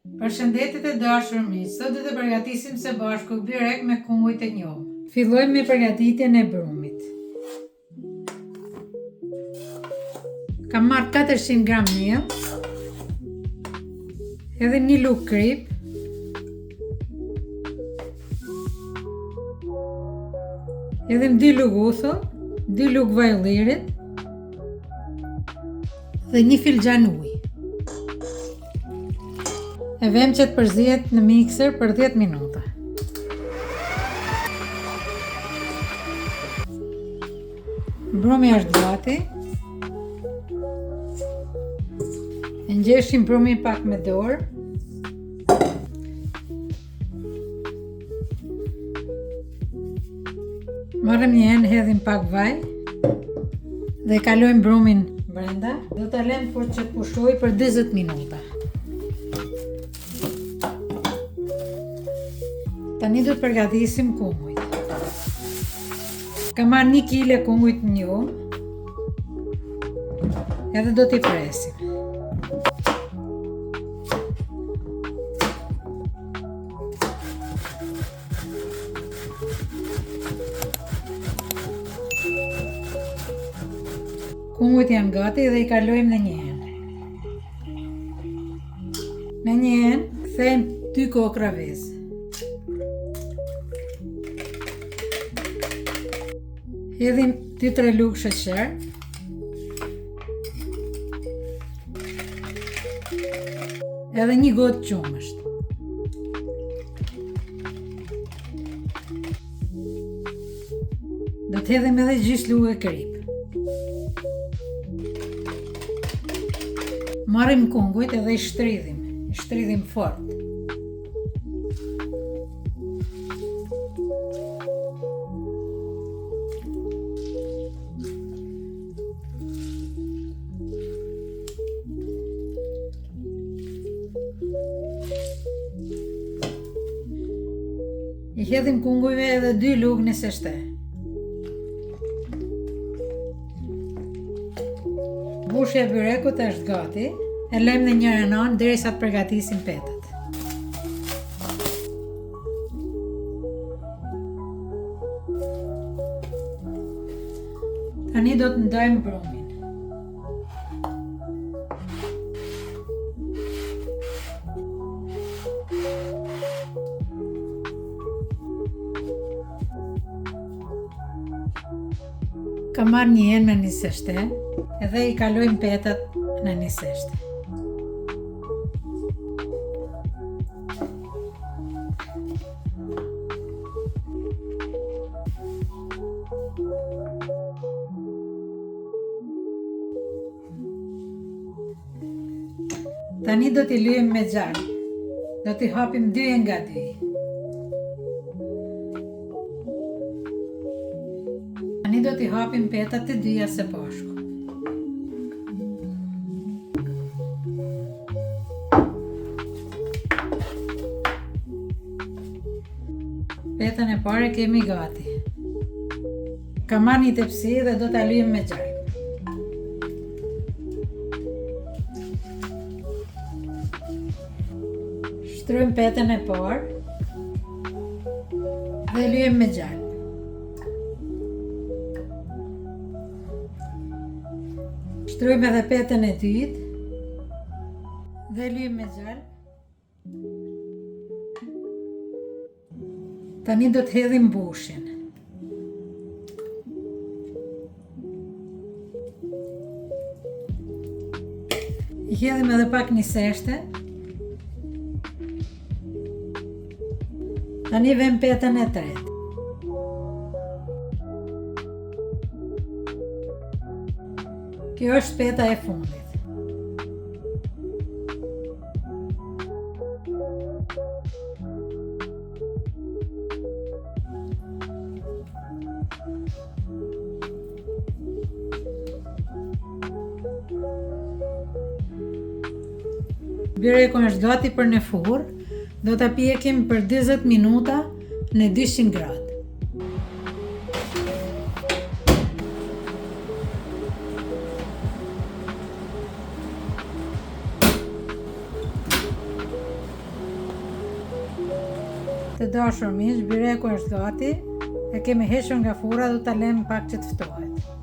Përshëndetje të dashur miq, sot do të përgatisim së bashku byrek me kungujt e njohur. Fillojmë me përgatitjen e brumit. Kam marrë 400 gram miell, edhe një lugë krip, edhe 2 lugë uthull, 2 lugë vaj ullirit dhe 1 filxhan ujë. E vëmë që të përzihet në mikser për 10 minuta. Brumi është gati. E ngjeshim brumin pak me dorë. Marrim një enë, hedhim pak vaj dhe kalojmë brumin brenda. Do ta lëmë për që të pushojë për 40 minuta. Tani do të përgatisim kungujt. Kam marrë 1 kg kungujt njohur, edhe do t'i presim. Kungujt janë gati dhe i kalojmë në një enë. Në një enë kthejmë 2 kokra vezë. Hedhim 2-3 lugë sheqer. Edhe 1 gotë qumësht. Do të hedhim edhe gjys lugë krip. Marrim kungujt edhe i shtridhim fort. I hedhim kungujve edhe 2 lugë nëse shte. Bushja e byrekut është gati. E lëmë në një anë derisa të përgatisim petat. Tani do të ndajmë brumin. Kam marrë një enë me një seshte, edhe i kalojmë petat në një seshte. Tani do t'i lyejmë me xhal. Do t'i hapim 2 nga 2. Tani do t'i hapim petat e dyja së bashku. Petën e parë kemi gati. Kam marrë një tepsi dhe do t'a lyejmë me xhal. Shtrojmë petën e parë dhe lyejmë me xhal. Shtrojmë edhe petën e dytë dhe lyejmë me xhal. Tani do të hedhim bushin. I hedhim edhe pak një seshte. Tani vëmë petën e tretë. Kjo është peta e fundit. Byreku është gati për në furrë. Do ta pjekim për 40 minuta në 200 gradë. Të dashur miq, byreku është gati. E kemi hequr nga furra, do ta lëmë pak që të ftohet.